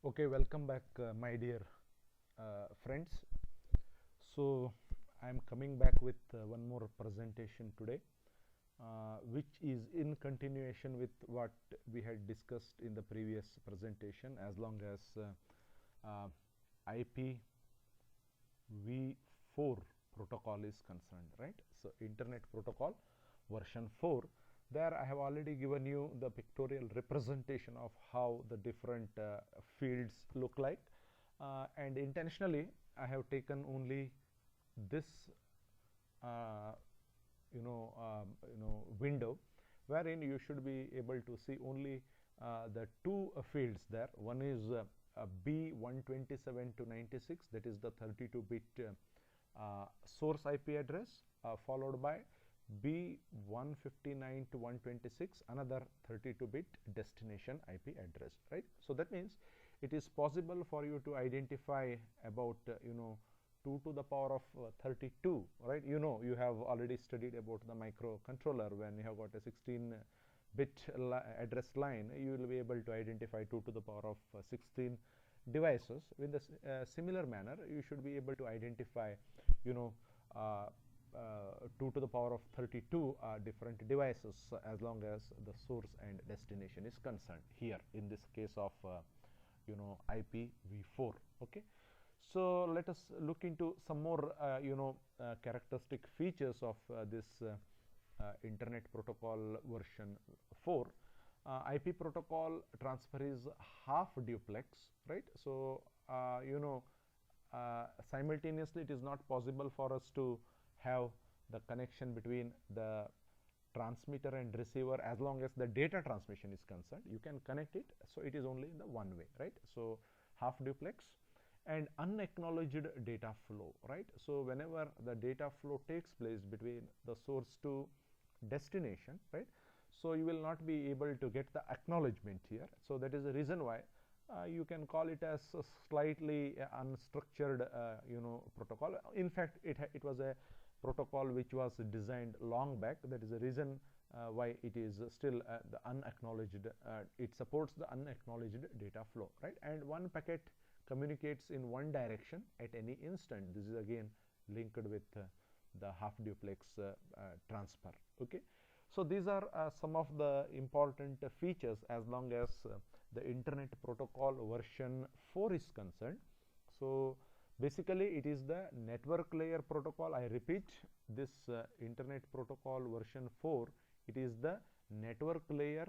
Okay, welcome back, my dear friends. So, I am coming back with one more presentation today, which is in continuation with what we had discussed in the previous presentation, as long as IPv4 protocol is concerned, right? So, Internet Protocol version 4. There I have already given you the pictorial representation of how the different fields look like, and intentionally I have taken only this uh, window, wherein you should be able to see only the two fields there. One is B127 to 96, that is the 32-bit source IP address, followed by B159 to 126, another 32-bit destination IP address, right? So that means it is possible for you to identify about 2 to the power of 32, right? You have already studied about the microcontroller. When you have got a 16-bit address line, you will be able to identify 2 to the power of 16 devices. In the similar manner, you should be able to identify 2 to the power of 32 different devices, as long as the source and destination is concerned here in this case of IPv4. Okay, so let us look into some more characteristic features of this Internet Protocol version 4. IP protocol transfer is half duplex, right? So simultaneously it is not possible for us to have the connection between the transmitter and receiver. As long as the data transmission is concerned, you can connect it, so it is only in the one way, right? So half duplex. And unacknowledged data flow, right? So whenever the data flow takes place between the source to destination, right, so you will not be able to get the acknowledgement here. So that is the reason why you can call it as a slightly unstructured protocol. In fact, it was a protocol which was designed long back. That is the reason why it is still the unacknowledged. It supports the unacknowledged data flow, right? And one packet communicates in one direction at any instant. This is again linked with the half duplex transfer. Okay, so these are some of the important features as long as the Internet Protocol version 4 is concerned. So basically it is the network layer protocol. I repeat, this Internet Protocol version 4, it is the network layer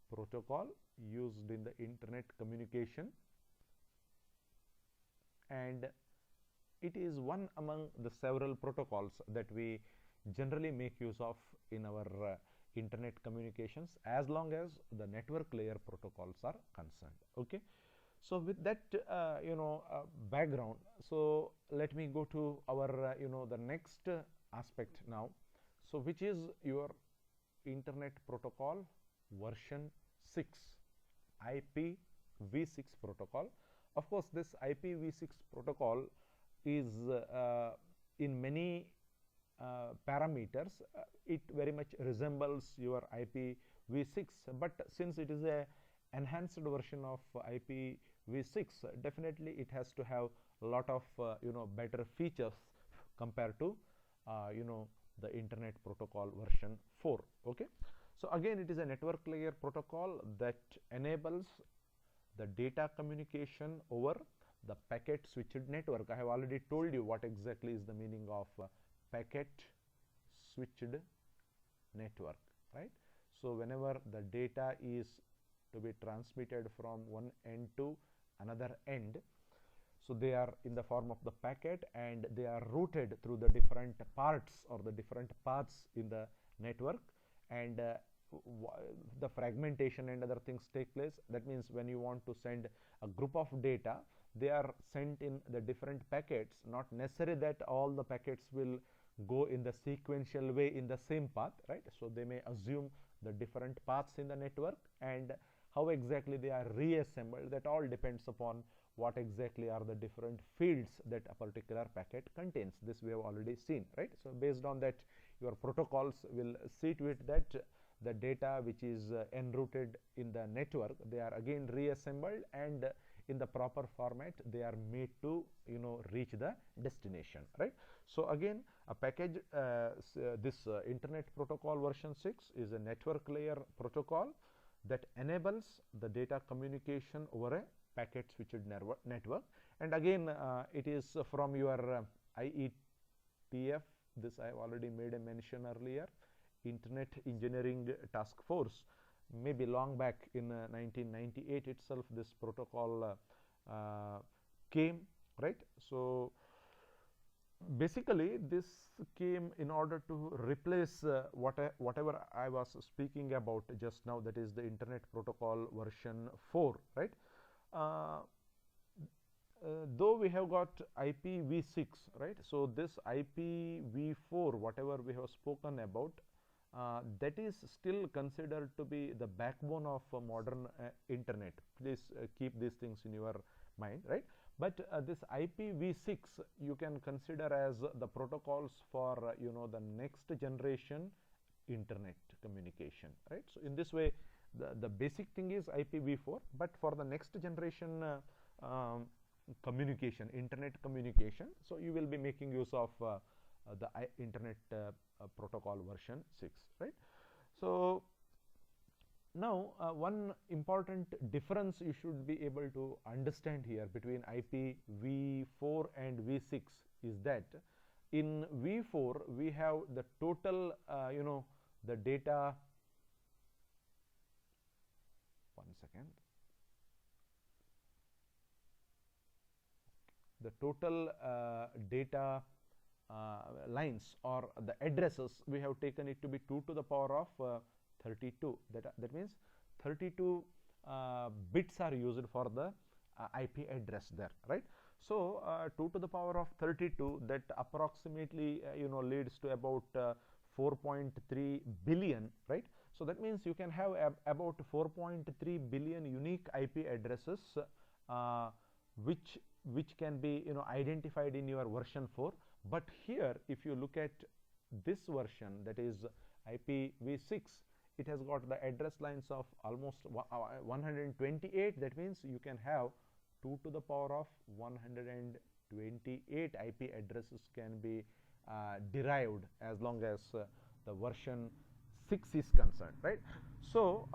protocol used in the internet communication, and it is one among the several protocols that we generally make use of in our internet communications, as long as the network layer protocols are concerned. Okay, so with that background, so let me go to our the next aspect now, so which is your Internet Protocol version 6, IPv6 protocol. Of course, this IPv6 protocol is in many parameters, it very much resembles your IPv6, but since it is a enhanced version of IPv6, definitely it has to have a lot of better features compared to the Internet Protocol version 4. Okay, so again it is a network layer protocol that enables the data communication over the packet switched network. I have already told you what exactly is the meaning of packet switched network, right? So whenever the data is to be transmitted from one end to another end, so they are in the form of the packet, and they are routed through the different parts or the different paths in the network, and the fragmentation and other things take place. That means when you want to send a group of data, they are sent in the different packets. Not necessary that all the packets will go in the sequential way in the same path, right? So they may assume the different paths in the network, and how exactly they are reassembled, that all depends upon what exactly are the different fields that a particular packet contains. This we have already seen, right? So based on that, your protocols will see to it that the data which is enrouted in the network, they are again reassembled, and in the proper format, they are made to reach the destination, right? So again, a package, this internet protocol version 6 is a network layer protocol that enables the data communication over a packet switched network. And again, it is from your IETF. This I have already made a mention earlier. Internet Engineering Task Force, maybe long back in 1998 itself, this protocol came, right? So basically this came in order to replace whatever I was speaking about just now, that is the Internet Protocol version 4, right? Though we have got IPv6, right? So this IPv4, whatever we have spoken about, that is still considered to be the backbone of modern internet. Please keep these things in your mind, right? But this IPv6 you can consider as the protocols for the next generation internet communication, right? So in this way, the basic thing is IPv4, but for the next generation communication, internet communication, so you will be making use of the internet protocol version 6, right? So now one important difference you should be able to understand here between IPv4 and v6 is that in v4 we have the total the data, one second, the total data lines or the addresses, we have taken it to be 2 to the power of 32. That means 32 bits are used for the IP address there, right? So 2 to the power of 32, that approximately leads to about 4.3 billion, right? So that means you can have about 4.3 billion unique IP addresses which can be identified in your version 4. But here if you look at this version, that is IPv6, it has got the address lines of almost 128. That means you can have 2 to the power of 128 IP addresses can be derived as long as the version 6 is concerned, right? So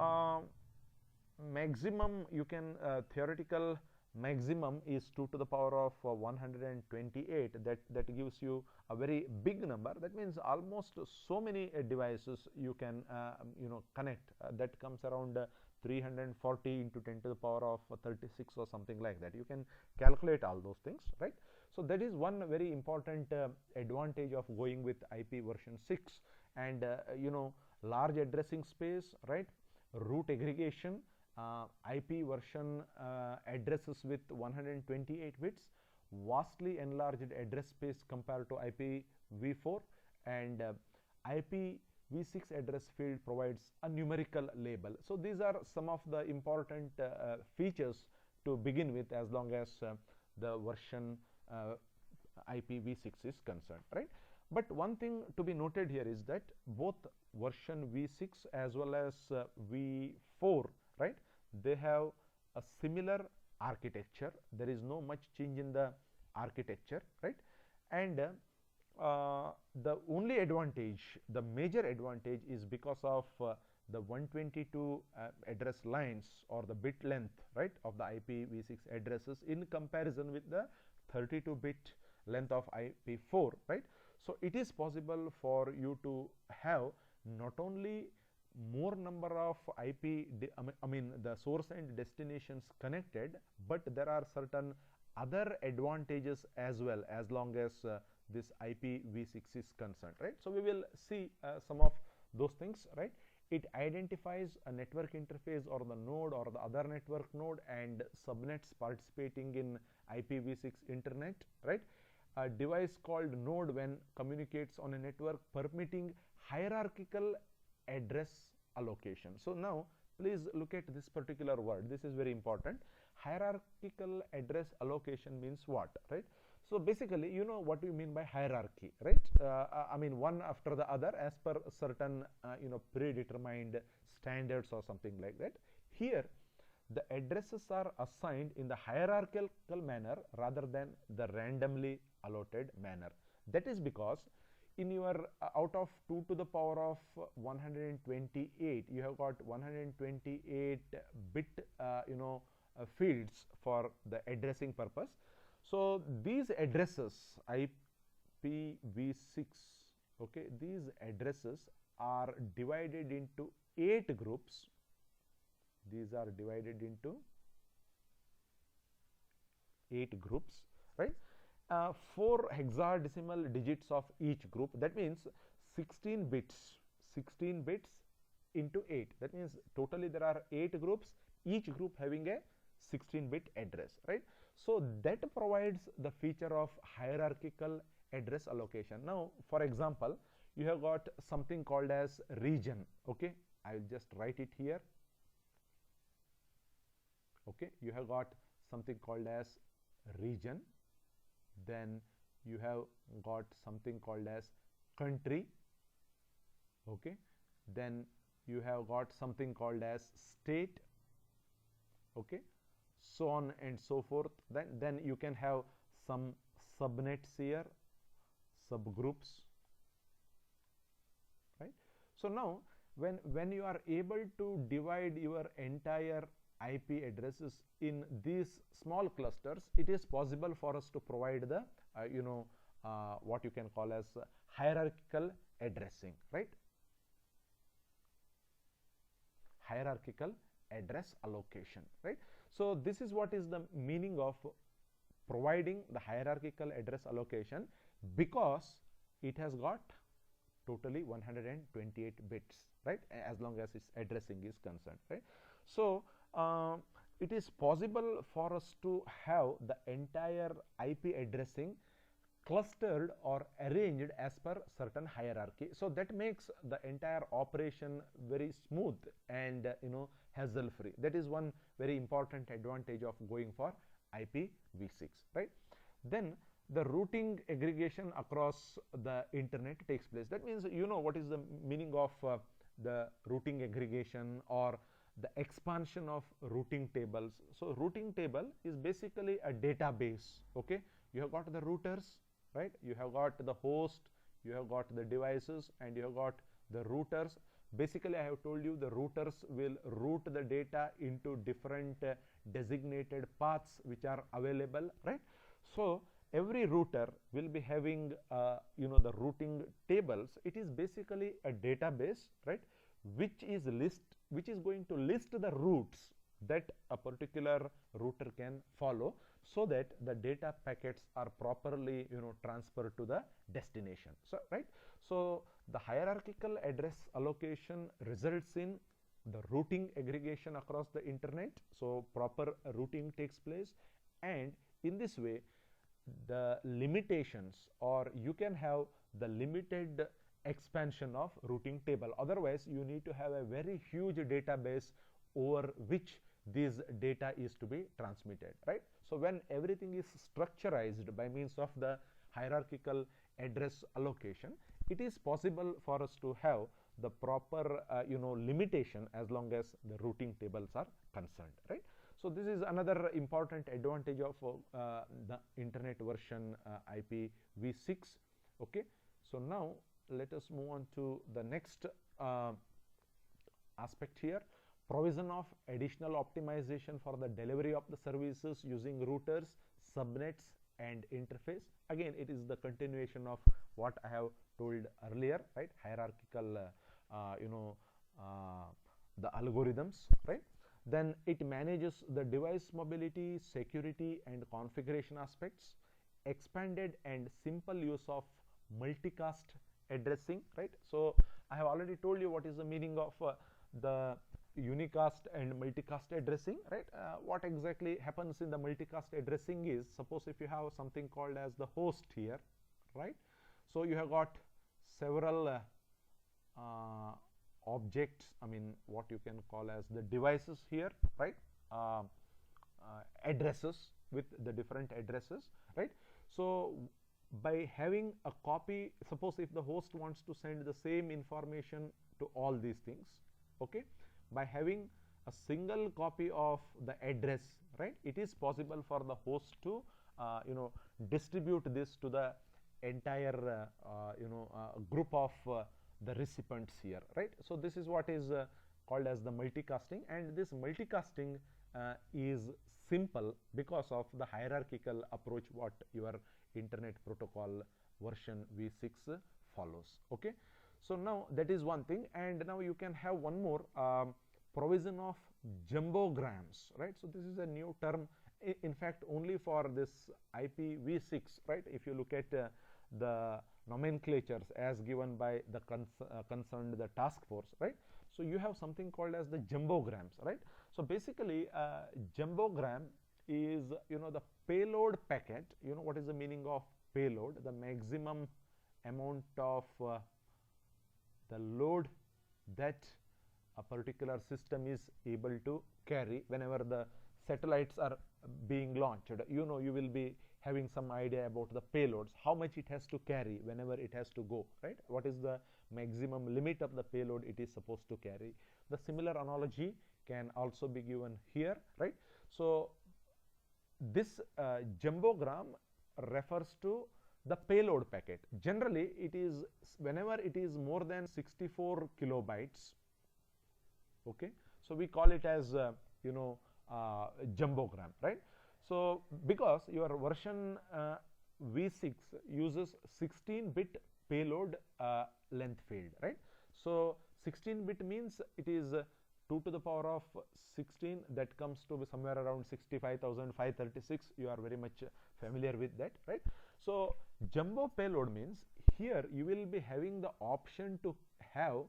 maximum you can theoretical maximum is 2 to the power of 128. That gives you a very big number. That means almost so many devices you can connect. That comes around 340 into 10 to the power of 36 or something like that. You can calculate all those things, right? So that is one very important advantage of going with IP version 6. And large addressing space, right? Root aggregation, IP version addresses with 128 bits, vastly enlarged address space compared to IPv4, and IPv6 address field provides a numerical label. So these are some of the important features to begin with, as long as the version IPv6 is concerned, right? But one thing to be noted here is that both version v6 as well as v4, right, they have a similar architecture. There is no much change in the architecture, right? And the only advantage, the major advantage, is because of the 122 address lines or the bit length, right, of the IPv6 addresses in comparison with the 32-bit length of IP4, right? So it is possible for you to have not only more number of the source and destinations connected, but there are certain other advantages as well, as long as this IPv6 is concerned, right? So we will see some of those things, right? It identifies a network interface or the node or the other network node and subnets participating in IPv6 internet, right? A device called node when communicates on a network permitting hierarchical address allocation. So now please look at this particular word. This is very important. Hierarchical address allocation means what, right? So basically, you know what we mean by hierarchy, right? One after the other as per certain predetermined standards or something like that. Here the addresses are assigned in the hierarchical manner rather than the randomly allotted manner. That is because in your out of 2 to the power of 128, you have got 128 bit fields for the addressing purpose. So these addresses IPv6, okay, these addresses are divided into 8 groups. These are divided into 8 groups, right? 4 hexadecimal digits of each group. That means 16 bits into 8. That means totally there are 8 groups, each group having a 16-bit address, right? So that provides the feature of hierarchical address allocation. Now, for example, you have got something called as region. Okay, I will just write it here. Okay, you have got something called as region, then you have got something called as country, okay, then you have got something called as state, okay, so on and so forth. Then you can have some subnets here, subgroups, right? So now when you are able to divide your entire IP addresses in these small clusters, it is possible for us to provide the what you can call as hierarchical addressing, right? Hierarchical address allocation, right? So this is what is the meaning of providing the hierarchical address allocation, because it has got totally 128 bits, right, as long as its addressing is concerned, right? So it is possible for us to have the entire IP addressing clustered or arranged as per certain hierarchy. So that makes the entire operation very smooth and hassle free. That is one very important advantage of going for IPv6, right? Then the routing aggregation across the internet takes place. That means what is the meaning of the routing aggregation or the expansion of routing tables. So routing table is basically a database. Okay, you have got the routers, right? You have got the host, you have got the devices, and you have got the routers. Basically, I have told you the routers will route the data into different designated paths which are available, right? So every router will be having the routing tables. It is basically a database, right, which is going to list the routes that a particular router can follow, so that the data packets are properly transferred to the destination. So right, so the hierarchical address allocation results in the routing aggregation across the internet. So proper routing takes place, and in this way the limitations, or you can have the limited expansion of routing table. Otherwise you need to have a very huge database over which this data is to be transmitted, right? So when everything is structurized by means of the hierarchical address allocation, it is possible for us to have the proper limitation as long as the routing tables are concerned, right? So this is another important advantage of the internet version IPv6. Okay, so now let us move on to the next aspect here. Provision of additional optimization for the delivery of the services using routers, subnets, and interface. Again, it is the continuation of what I have told earlier, right? Hierarchical the algorithms, right? Then it manages the device mobility, security, and configuration aspects. Expanded and simple use of multicast addressing, right? So I have already told you what is the meaning of the unicast and multicast addressing, right? What exactly happens in the multicast addressing is, suppose if you have something called as the host here, right? So you have got several objects, I mean what you can call as the devices here, right? Addresses with the different addresses, right? So by having a copy, suppose if the host wants to send the same information to all these things, okay, by having a single copy of the address, right? It is possible for the host to distribute this to the entire group of the recipients here, right? So this is what is called as the multicasting, and this multicasting is simple because of the hierarchical approach what your internet protocol version v6 follows. Okay, so now that is one thing, and now you can have one more provision of jumbograms, right? So this is a new term, in fact only for this IPv6, right? If you look at the nomenclatures as given by the concerned the task force, right? So you have something called as the jumbograms, right? So basically jumbogram is the payload packet. What is the meaning of payload? The maximum amount of the load that a particular system is able to carry whenever the satellites are being launched. You will be having some idea about the payloads, how much it has to carry whenever it has to go, right? What is the maximum limit of the payload it is supposed to carry? The similar analogy can also be given here, right? So this jumbogram refers to the payload packet. Generally it is whenever it is more than 64 kilobytes, okay, so we call it as jumbogram, right? So because your version v6 uses 16-bit payload length field, right? So 16-bit means it is 2 to the power of 16, that comes to be somewhere around 65,536. You are very much familiar with that, right? So jumbo payload means here you will be having the option to have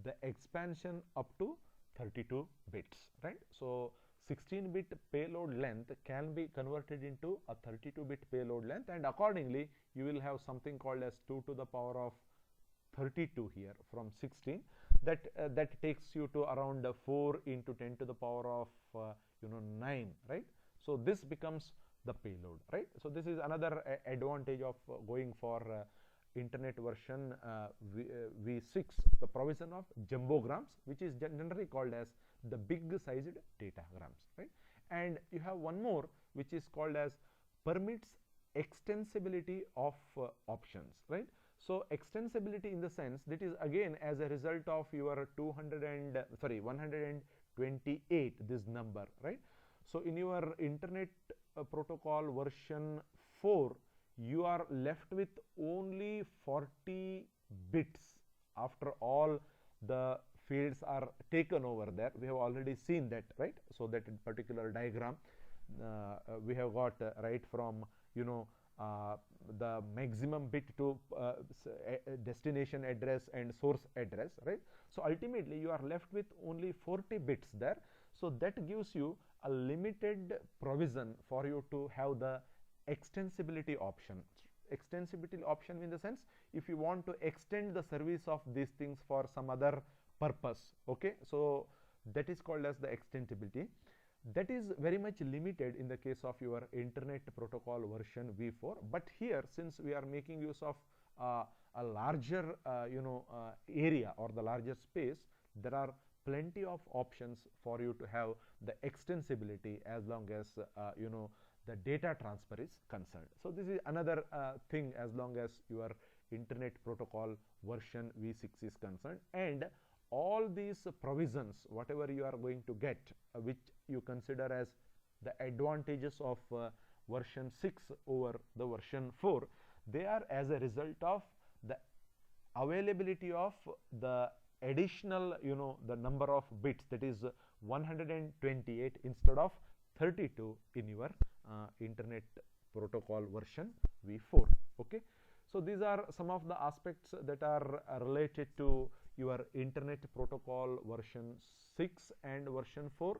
the expansion up to 32 bits, right? So 16-bit payload length can be converted into a 32-bit payload length, and accordingly you will have something called as 2 to the power of 32 here from 16. That takes you to around 4 into 10 to the power of 9, right? So this becomes the payload, right? So this is another advantage of going for internet version v6, the provision of jumbograms, which is generally called as the big sized datagrams, right? And you have one more which is called as permits extensibility of options, right? So extensibility in the sense that is again as a result of your 128, this number, right? So in your internet protocol version 4, you are left with only 40 bits after all the fields are taken over there. We have already seen that, right? So that particular diagram we have got right from the maximum bit to destination address and source address, right? So ultimately you are left with only 40 bits there. So that gives you a limited provision for you to have the extensibility option. Extensibility option in the sense, if you want to extend the service of these things for some other purpose, okay, so that is called as the extensibility. That is very much limited in the case of your internet protocol version v4. But here, since we are making use of a larger area or the larger space, there are plenty of options for you to have the extensibility as long as the data transfer is concerned. So this is another thing as long as your internet protocol version v6 is concerned. And all these provisions, whatever you are going to get, which you consider as the advantages of version 6 over the version 4, they are as a result of the availability of the additional the number of bits, that is 128 instead of 32 in your internet protocol version v4. Okay, so these are some of the aspects that are related to your internet protocol version 6 and version 4.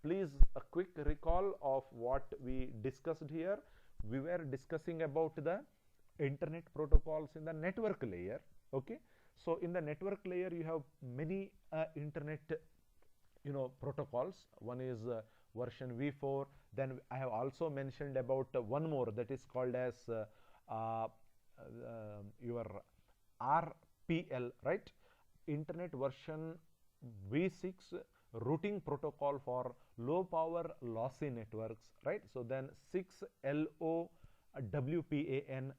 Please a quick recall of what we discussed here. We were discussing about the internet protocols in the network layer. Okay, so in the network layer you have many internet protocols. One is version v4. Then I have also mentioned about one more, that is called as your RPL, right? Internet version v6 routing protocol for low power lossy networks, right? So then 6LoWPAN,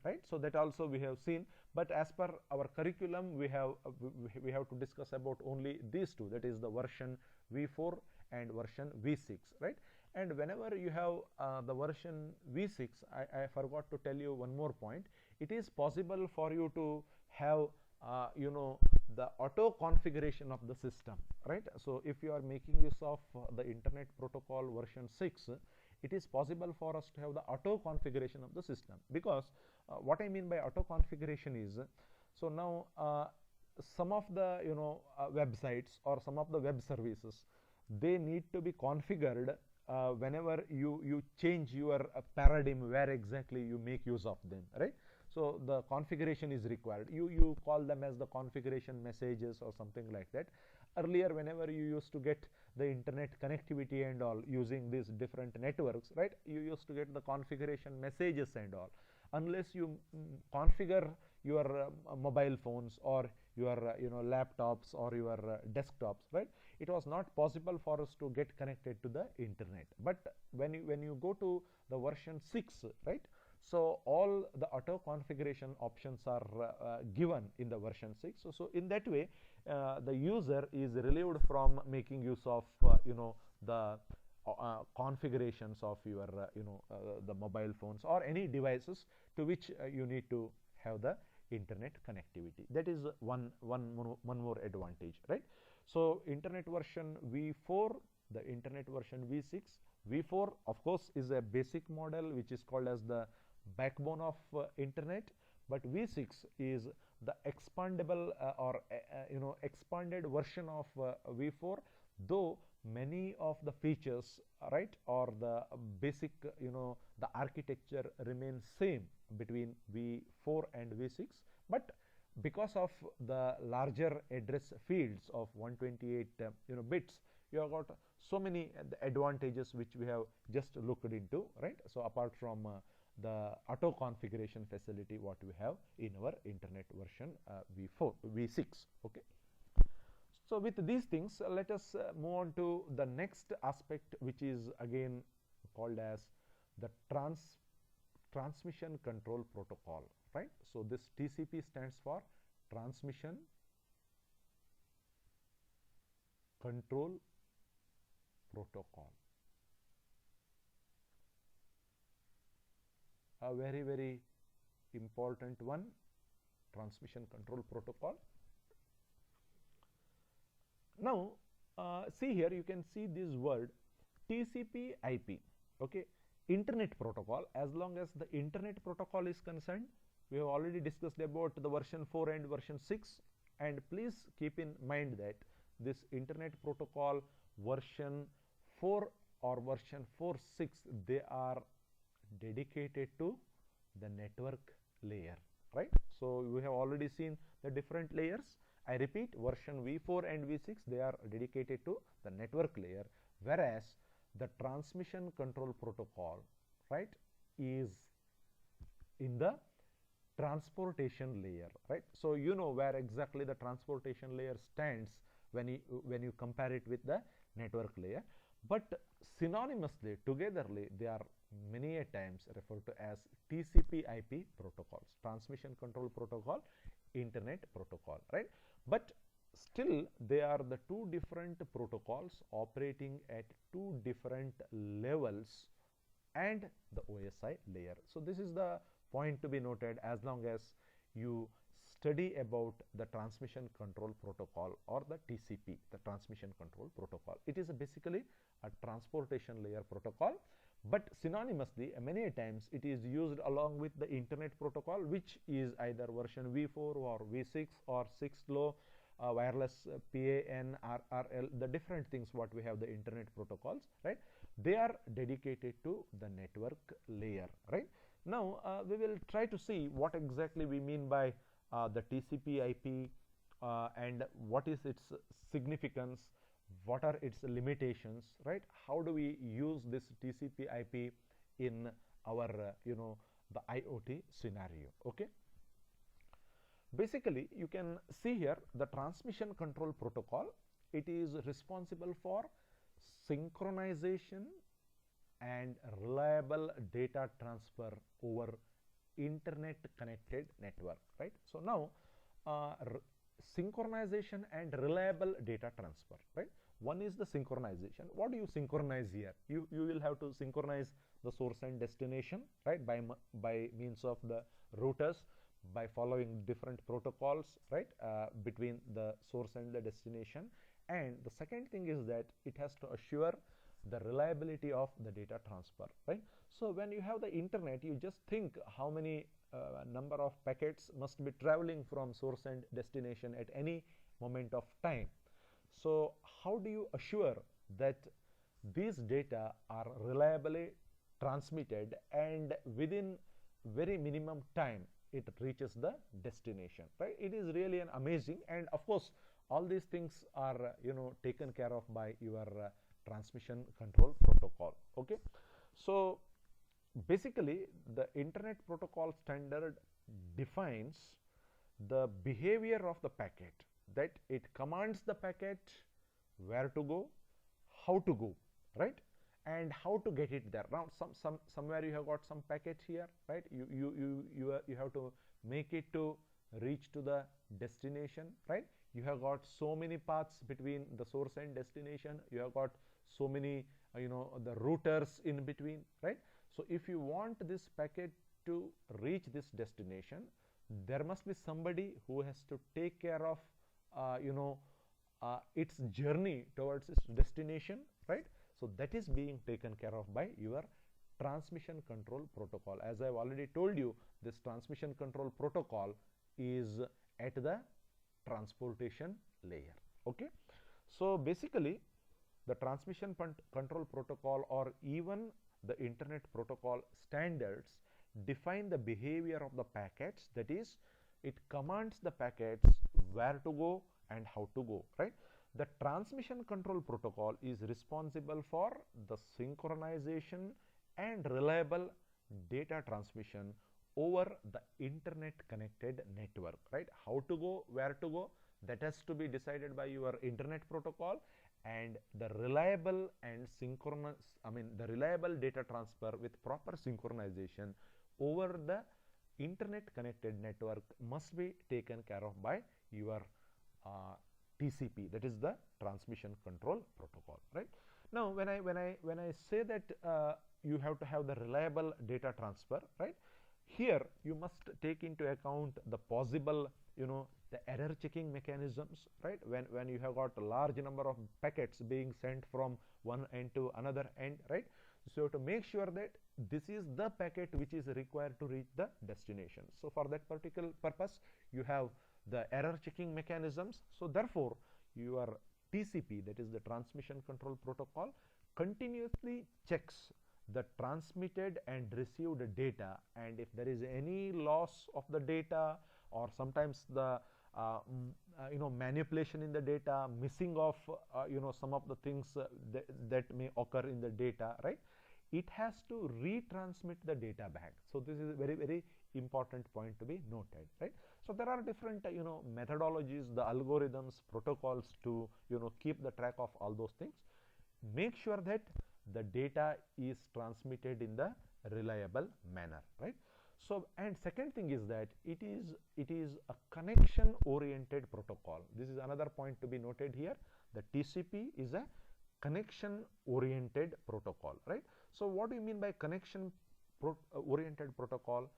right? So that also we have seen, but as per our curriculum we have to discuss about only these two, that is the version v4 and version v6, right? And whenever you have the version v6, I forgot to tell you one more point. It is possible for you to have the auto configuration of the system, right? So if you are making use of the internet protocol version 6, it is possible for us to have the auto configuration of the system, because what I mean by auto configuration is, so now some of the websites or some of the web services, they need to be configured whenever you change your paradigm where exactly you make use of them, right? So the configuration is required. You call them as the configuration messages or something like that. Earlier, whenever you used to get the internet connectivity and all using these different networks, right, you used to get the configuration messages and all. Unless you configure your mobile phones or your laptops or your desktops, right, it was not possible for us to get connected to the internet. But when you go to the version 6, right, so all the auto configuration options are given in the version 6. So in that way, the user is relieved from making use of the configurations of your the mobile phones or any devices to which you need to have the internet connectivity. That is one more advantage, right? So internet version v4, the internet version v6. v4 of course is a basic model which is called as the backbone of internet, but v6 is the expandable or expanded version of v4, though many of the features, right, or the basic the architecture remains same between v4 and v6, but because of the larger address fields of 128 bits, you have got so many advantages which we have just looked into, right? So apart from the auto configuration facility what we have in our internet version v6. Okay, so with these things, let us move on to the next aspect, which is again called as the transmission control protocol, right? So this TCP stands for transmission control protocol. A very important one, transmission control protocol. Now see here, you can see this word TCP IP, okay, internet protocol. As long as the internet protocol is concerned, we have already discussed about the version 4 and version 6, and please keep in mind that this internet protocol version 4 or version 4.6, they are dedicated to the network layer, right? So we have already seen the different layers. I repeat, version v4 and v6, they are dedicated to the network layer, whereas the transmission control protocol, right, is in the transportation layer, right? So you know where exactly the transportation layer stands when you compare it with the network layer, but synonymously, togetherly, they are many a times referred to as TCP IP protocols, transmission control protocol, internet protocol, right? But still they are the two different protocols operating at two different levels and the OSI layer. So this is the point to be noted as long as you study about the transmission control protocol or the TCP, the transmission control protocol. It is basically a transportation layer protocol, but synonymously many times it is used along with the internet protocol, which is either version v4 or v6 or 6LoW, wireless PAN, RRL, the different things what we have, the internet protocols, right? They are dedicated to the network layer, right? Now we will try to see what exactly we mean by the TCP IP and what is its significance, what are its limitations, right? How do we use this TCP IP in our the IoT scenario? Okay, basically you can see here the transmission control protocol. it is responsible for synchronization and reliable data transfer over internet connected network, right? So now synchronization and reliable data transfer, right? One is the synchronization. What do you synchronize here? You will have to synchronize the source and destination, right, by means of the routers, by following different protocols, right, between the source and the destination. And the second thing is that it has to assure the reliability of the data transfer, right? So when you have the internet, you just think how many number of packets must be traveling from source and destination at any moment of time. So how do you assure that these data are reliably transmitted and within very minimum time it reaches the destination, right? It is really an amazing, and of course all these things are taken care of by your transmission control protocol. Okay, so basically the internet protocol standard defines the behavior of the packet, that it commands the packet where to go, how to go, right, and how to get it there. Now somewhere you have got some packet here, right? You have to make it to reach to the destination, right? You have got so many paths between the source and destination. You have got so many the routers in between, right? So if you want this packet to reach this destination, there must be somebody who has to take care of its journey towards its destination, right? So that is being taken care of by your transmission control protocol. As I've already told you, this transmission control protocol is at the transportation layer. Okay, so basically the transmission control protocol, or even the internet protocol standards, define the behavior of the packets. That is, it commands the packets where to go and how to go, right? The transmission control protocol is responsible for the synchronization and reliable data transmission over the internet connected network, right? How to go, where to go, that has to be decided by your internet protocol, and the reliable and the reliable data transfer with proper synchronization over the internet connected network must be taken care of by your TCP, that is the transmission control protocol, right? Now when I say that you have to have the reliable data transfer, right, here you must take into account the possible the error checking mechanisms, right? When you have got a large number of packets being sent from one end to another end, right? So you have to make sure that this is the packet which is required to reach the destination. So for that particular purpose you have the error checking mechanisms. So therefore your TCP, that is the transmission control protocol, continuously checks the transmitted and received data, and if there is any loss of the data, or sometimes the manipulation in the data, missing of some of the things that may occur in the data, right, it has to retransmit the data back. So this is a very, very important point to be noted, right? So there are different methodologies, the algorithms, protocols to keep the track of all those things. Make sure that the data is transmitted in the reliable manner, right? So, and second thing is that it is a connection oriented protocol. This is another point to be noted here. The TCP is a connection oriented protocol, right? So what do you mean by connection oriented protocol?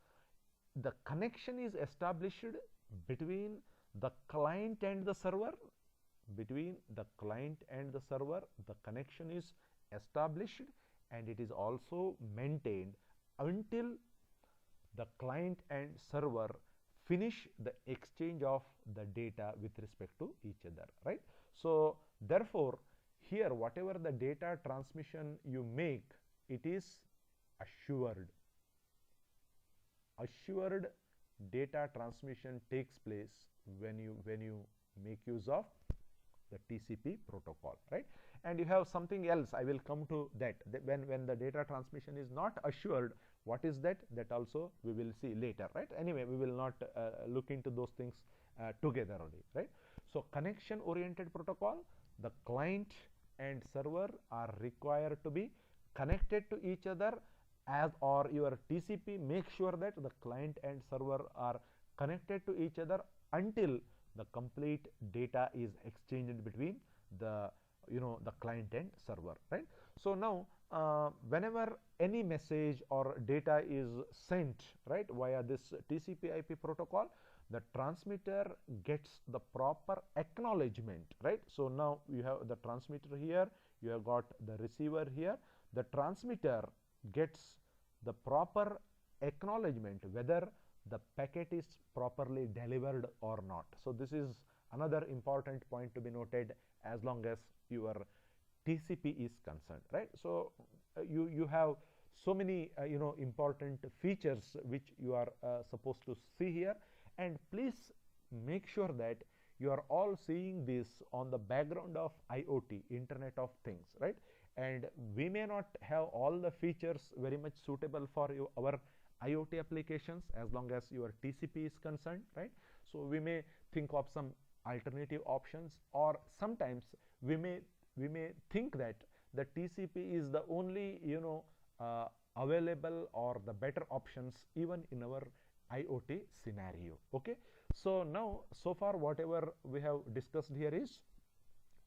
The connection is established between the client and the server. Between the client and the server, the connection is established, and it is also maintained until the client and server finish the exchange of the data with respect to each other, right? So therefore here whatever the data transmission you make, it is assured. Assured data transmission takes place when you make use of the TCP protocol, right? And you have something else, I will come to that, when the data transmission is not assured, what is that? That also we will see later, right? Anyway, we will not look into those things together only, right? So connection oriented protocol, the client and server are required to be connected to each other, as or your TCP make sure that the client and server are connected to each other until the complete data is exchanged between the the client and server, right? So now whenever any message or data is sent, right, via this TCP IP protocol, the transmitter gets the proper acknowledgement, right? So now you have the transmitter here, you have got the receiver here. The transmitter gets the proper acknowledgement whether the packet is properly delivered or not. So this is another important point to be noted as long as your TCP is concerned, right? So you have so many important features which you are supposed to see here, and please make sure that you are all seeing this on the background of IoT, Internet of Things, right? And we may not have all the features very much suitable for our IoT applications as long as your TCP is concerned, right? So we may think of some alternative options, or sometimes we may think that the TCP is the only available or the better options even in our IoT scenario. Okay, so now so far whatever we have discussed here is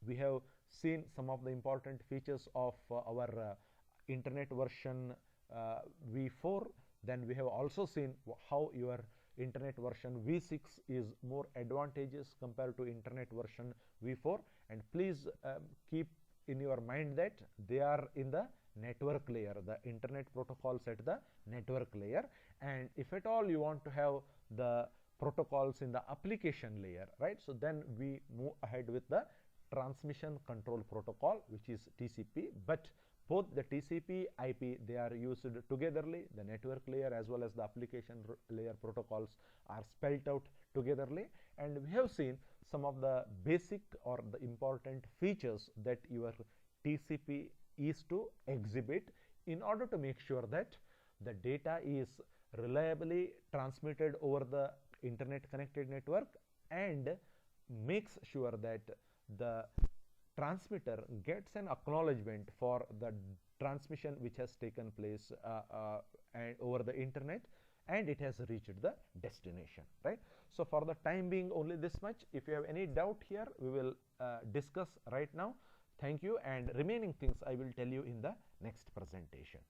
we have seen some of the important features of our internet version v4. Then we have also seen how your internet version v6 is more advantageous compared to internet version v4. And please keep in your mind that they are in the network layer, the internet protocols at the network layer. And if at all you want to have the protocols in the application layer, right, so then we move ahead with the transmission control protocol, which is TCP. But both the TCP IP, they are used togetherly. The network layer as well as the application layer protocols are spelled out togetherly. And we have seen some of the basic or the important features that your TCP is to exhibit in order to make sure that the data is reliably transmitted over the internet connected network, and makes sure that the transmitter gets an acknowledgement for the transmission which has taken place and over the internet, and it has reached the destination, right? So for the time being only this much. If you have any doubt here, we will discuss right now. Thank you, and remaining things I will tell you in the next presentation.